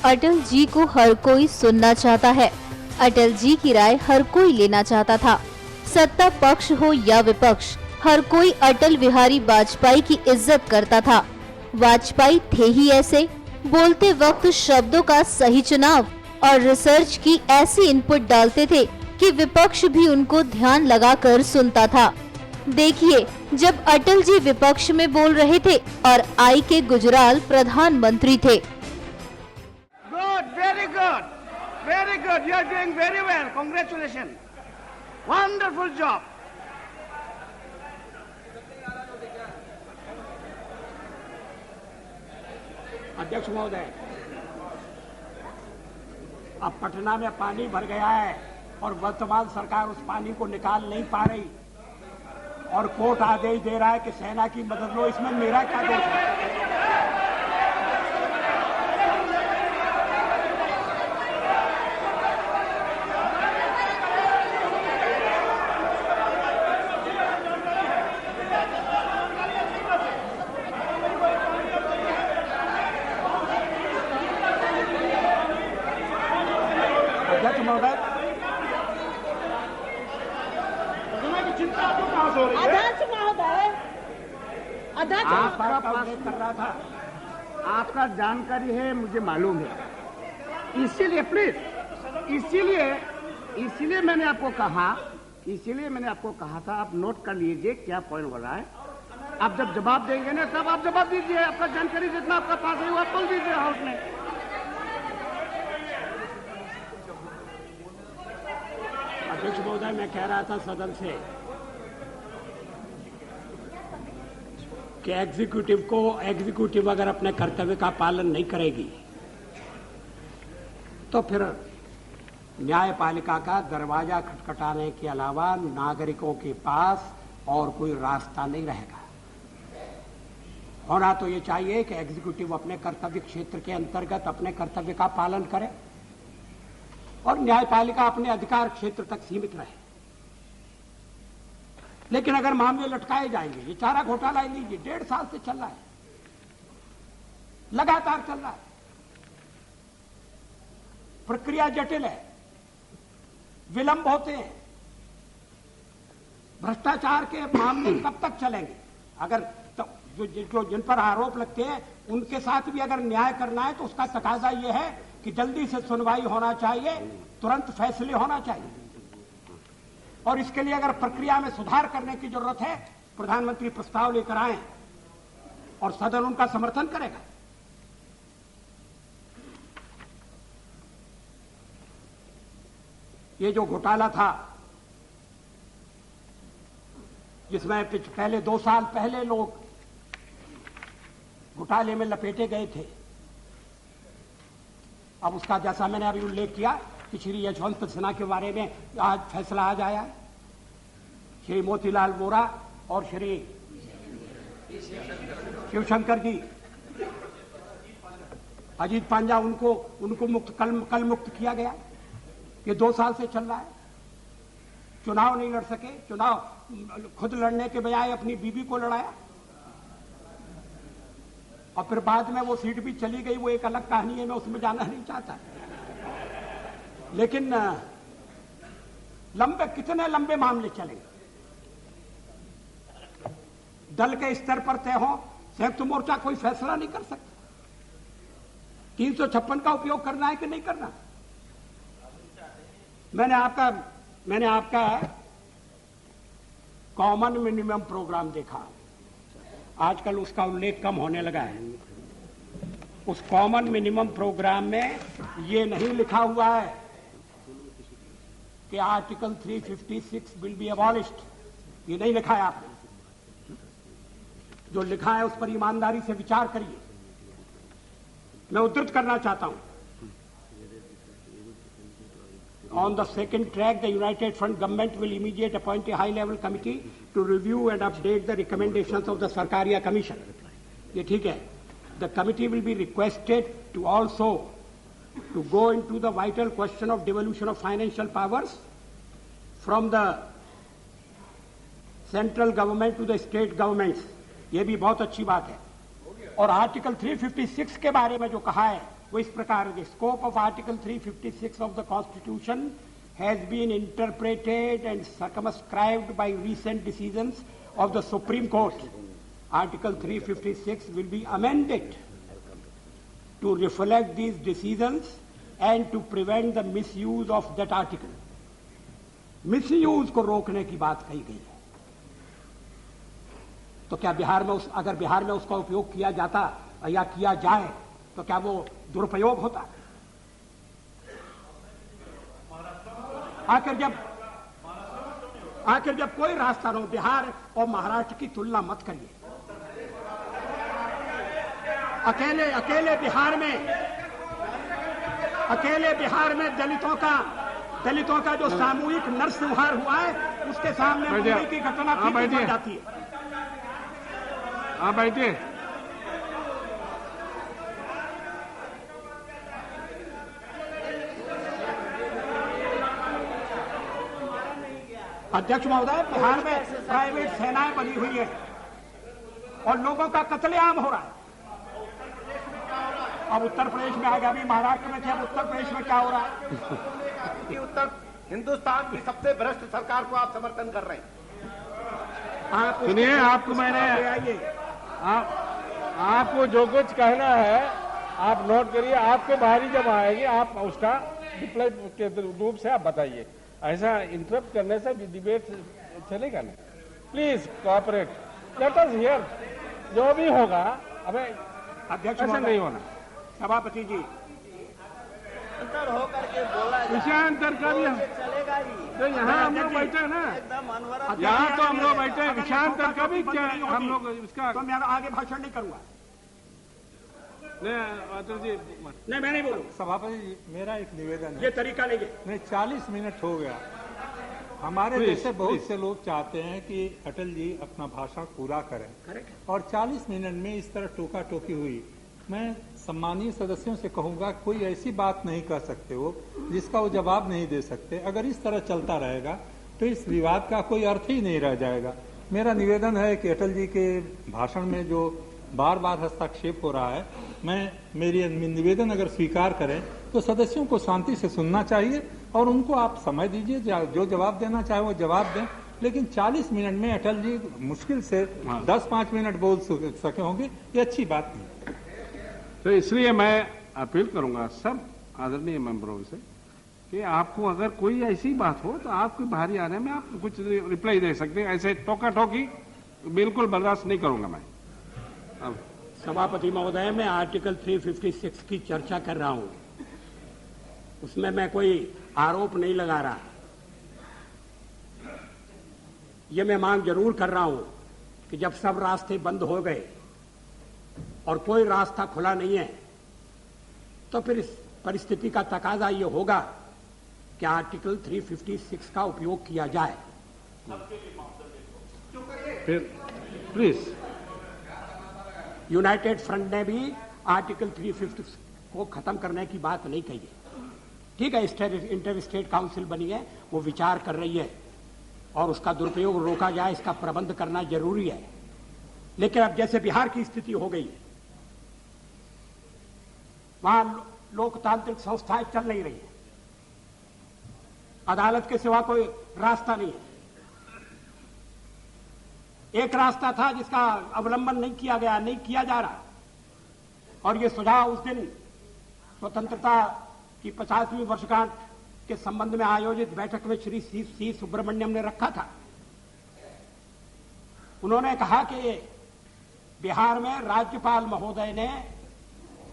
अटल जी को हर कोई सुनना चाहता है। अटल जी की राय हर कोई लेना चाहता था। सत्ता पक्ष हो या विपक्ष, हर कोई अटल बिहारी वाजपेयी की इज्जत करता था। वाजपेयी थे ही ऐसे, बोलते वक्त शब्दों का सही चुनाव और रिसर्च की ऐसी इनपुट डालते थे कि विपक्ष भी उनको ध्यान लगाकर सुनता था। देखिए, जब अटल जी विपक्ष में बोल रहे थे और आई के गुजराल प्रधानमंत्री थे। Good, very good, very good. You are doing very well. Congratulations. Wonderful job. अध्यक्ष महोदय, अब पटना में पानी भर गया है और वर्तमान सरकार उस पानी को निकाल नहीं पा रही और कोर्ट आदेश दे रहा है कि सेना की मदद लो। इसमें मेरा क्या दोष है? अध्यक्ष महोदय, कर रहा था, आपका जानकारी है, मुझे मालूम है, इसीलिए प्लीज, इसीलिए मैंने आपको कहा था, आप नोट कर लीजिए क्या पॉइंट हो रहा है। आप जब जवाब देंगे ना तब आप जवाब दीजिए, आपका जानकारी जितना आपका पास है वो आप बोल दीजिए हाउस में। अध्यक्ष महोदय, मैं कह रहा था सदन से कि एग्जीक्यूटिव अगर अपने कर्तव्य का पालन नहीं करेगी तो फिर न्यायपालिका का दरवाजा खटखटाने के अलावा नागरिकों के पास और कोई रास्ता नहीं रहेगा। होना तो ये चाहिए कि एग्जीक्यूटिव अपने कर्तव्य क्षेत्र के अंतर्गत अपने कर्तव्य का पालन करे और न्यायपालिका अपने अधिकार क्षेत्र तक सीमित रहे। लेकिन अगर मामले लटकाए जाएंगे, ये चारा घोटाला लीजिए, 1.5 साल से चल रहा है, लगातार चल रहा है, प्रक्रिया जटिल है, विलंब होते हैं, भ्रष्टाचार के मामले कब तक चलेंगे? अगर जो जिन पर आरोप लगते हैं उनके साथ भी अगर न्याय करना है तो उसका तकाजा यह है कि जल्दी से सुनवाई होना चाहिए, तुरंत फैसले होना चाहिए। और इसके लिए अगर प्रक्रिया में सुधार करने की जरूरत है, प्रधानमंत्री प्रस्ताव लेकर आए और सदन उनका समर्थन करेगा। ये जो घोटाला था जिसमें पहले 2 साल पहले लोग घोटाले में लपेटे गए थे, अब उसका जैसा मैंने अभी उल्लेख किया कि श्री यशवंत सिन्हा के बारे में आज फैसला आ जाया, श्री मोतीलाल वोरा और श्री शिवशंकर जी, अजीत पांजा, उनको कल मुक्त किया गया। ये 2 साल से चल रहा है। चुनाव नहीं लड़ सके, चुनाव खुद लड़ने के बजाय अपनी बीवी को लड़ाया और फिर बाद में वो सीट भी चली गई, वो एक अलग कहानी है, मैं उसमें जाना नहीं चाहता। लेकिन कितने लंबे मामले चलेंगे? दल के स्तर पर तय हो, संयुक्त मोर्चा कोई फैसला नहीं कर सकता। 356 का उपयोग करना है कि नहीं करना? मैंने आपका कॉमन मिनिमम प्रोग्राम देखा, आजकल उसका उल्लेख कम होने लगा है। उस कॉमन मिनिमम प्रोग्राम में ये नहीं लिखा हुआ है कि आर्टिकल 356 विल बी अबॉलिश्ड। ये नहीं लिखा है आपने। जो लिखा है उस पर ईमानदारी से विचार करिए। मैं उद्धृत करना चाहता हूं। On the second track, the United Front government will immediately appoint a high-level committee to review and update the recommendations of the Sarkaria Commission. ये ठीक है. The committee will be requested to also to go into the vital question of devolution of financial powers from the central government to the state governments. ये भी बहुत अच्छी बात है. और आर्टिकल 356 के बारे में जो कहा है वो इस प्रकार है, scope of article 356 of the constitution has been interpreted and circumscribed by recent decisions of the Supreme Court. Article 356 will be amended to reflect these decisions and to prevent the misuse of that article. Misuse को रोकने की बात कही गई है। तो क्या बिहार में अगर बिहार में उसका उपयोग किया जाता या किया जाए तो क्या वो दुरुपयोग होता? आखिर जब कोई रास्ता न हो, बिहार और महाराष्ट्र की तुलना मत करिए। अकेले बिहार में दलितों का जो सामूहिक नरसंहार हुआ है, उसके सामने मुंबई की घटना फीकी पड़ जाती है। आप बैठिए। अध्यक्ष महोदय, बिहार में प्राइवेट सेनाएं बनी हुई है और लोगों का कत्लेआम हो रहा है। अब उत्तर प्रदेश में आ गया, अभी महाराष्ट्र में थे, अब उत्तर प्रदेश में क्या हो रहा है? उत्तर हिंदुस्तान की सबसे भ्रष्ट सरकार को आप समर्थन कर रहे हैं। सुनिए, आपको मैंने आपको जो कुछ कहना है आप नोट करिए। आपको बाहरी जब आएगी आप उसका रिप्लाई के रूप से आप बताइए। ऐसा इंटरप्ट करने से डिबेट चलेगा नहीं। Please cooperate, let us here. जो भी होगा, अबे अध्यक्ष ऐसा नहीं होना। सभापति जी, अंतर होकर के बोला विषयांतर का भी चलेगा ही। तो यहाँ हम लोग बैठे ना, यहाँ तो हम लोग बैठे, विषयांतर का भी क्या हम लोग इसका। तो मैं आगे भाषण नहीं करूंगा। अतुल जी नहीं, मैं नहीं बोलूँ। सभापति जी, मेरा एक निवेदन है। ये तरीका नहीं है। नहीं, 40 मिनट हो गया। हमारे जैसे बहुत से लोग चाहते हैं कि अटल जी अपना भाषण पूरा करें और 40 मिनट में इस तरह टोका टोकी हुई। मैं सम्मानीय सदस्यों से कहूंगा, कोई ऐसी बात नहीं कह सकते हो जिसका वो जवाब नहीं दे सकते। अगर इस तरह चलता रहेगा तो इस विवाद का कोई अर्थ ही नहीं रह जाएगा। मेरा निवेदन है कि अटल जी के भाषण में जो बार बार हस्तक्षेप हो रहा है, मेरी निवेदन अगर स्वीकार करें तो सदस्यों को शांति से सुनना चाहिए और उनको आप समय दीजिए, जो जवाब देना चाहे वो जवाब दें। लेकिन 40 मिनट में अटल जी मुश्किल से 10-5 मिनट बोल सके होंगे, ये अच्छी बात नहीं। तो इसलिए मैं अपील करूंगा सब आदरणीय मेंबरों से कि आपको अगर कोई ऐसी बात हो तो आपके बाहरी आने में आप कुछ रिप्लाई दे सकते हैं। ऐसे टोका टोकी बिल्कुल बर्दाश्त नहीं करूंगा मैं। अब सभापति महोदय, मैं आर्टिकल 356 की चर्चा कर रहा हूं, उसमें मैं कोई आरोप नहीं लगा रहा। ये मैं मांग जरूर कर रहा हूं कि जब सब रास्ते बंद हो गए और कोई रास्ता खुला नहीं है तो फिर इस परिस्थिति का तकाजा ये होगा कि आर्टिकल 356 का उपयोग किया जाए। फिर प्लीज, यूनाइटेड फ्रंट ने भी आर्टिकल 350 को खत्म करने की बात नहीं कही है। ठीक है, इंटर स्टेट काउंसिल बनी है, वो विचार कर रही है और उसका दुरुपयोग रोका जाए, इसका प्रबंध करना जरूरी है। लेकिन अब जैसे बिहार की स्थिति हो गई है, वहां लोकतांत्रिक संस्थाएं चल नहीं रही है, अदालत के सिवा कोई रास्ता नहीं है। एक रास्ता था जिसका अवलंबन नहीं किया गया, नहीं किया जा रहा, और ये सुझाव उस दिन स्वतंत्रता की 50वीं वर्षगांठ के संबंध में आयोजित बैठक में श्री सी सुब्रमण्यम ने रखा था। उन्होंने कहा कि बिहार में राज्यपाल महोदय ने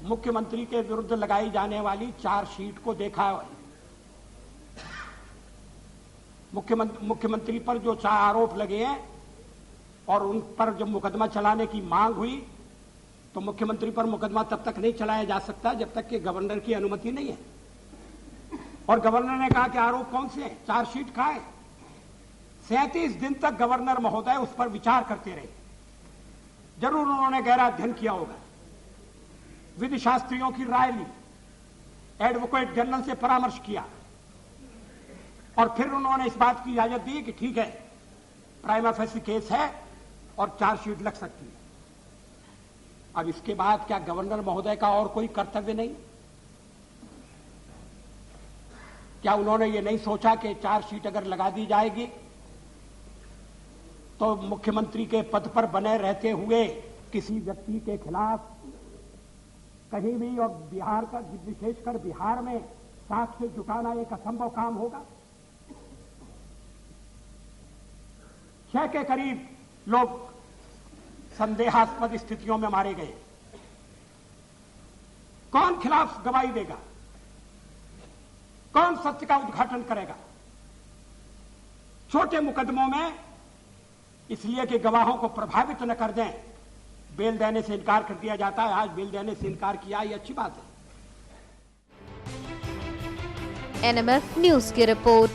मुख्यमंत्री के विरुद्ध लगाई जाने वाली चार्जशीट को देखा। मुख्यमंत्री पर जो 4 आरोप लगे हैं और उन पर जब मुकदमा चलाने की मांग हुई तो मुख्यमंत्री पर मुकदमा तब तक नहीं चलाया जा सकता जब तक कि गवर्नर की अनुमति नहीं है। और गवर्नर ने कहा कि आरोप कौन से हैं, चार्जशीट कहां है। 37 दिन तक गवर्नर महोदय उस पर विचार करते रहे। जरूर उन्होंने गहरा अध्ययन किया होगा, विधि शास्त्रियों की राय ली, एडवोकेट जनरल से परामर्श किया और फिर उन्होंने इस बात की इजाजत दी कि ठीक है, प्राइमा फेसी केस है और चार्जशीट लग सकती है। अब इसके बाद क्या गवर्नर महोदय का और कोई कर्तव्य नहीं? क्या उन्होंने ये नहीं सोचा कि चार्जशीट अगर लगा दी जाएगी तो मुख्यमंत्री के पद पर बने रहते हुए किसी व्यक्ति के खिलाफ कहीं भी, और बिहार का, विशेषकर बिहार में साक्ष्य जुटाना एक असंभव काम होगा। 6 के करीब लोग संदेहास्पद स्थितियों में मारे गए। कौन खिलाफ गवाही देगा? कौन सत्य का उद्घाटन करेगा? छोटे मुकदमों में इसलिए कि गवाहों को प्रभावित न कर दें, बेल देने से इनकार कर दिया जाता है। आज बेल देने से इनकार किया, ये अच्छी बात है। NMF न्यूज की रिपोर्ट।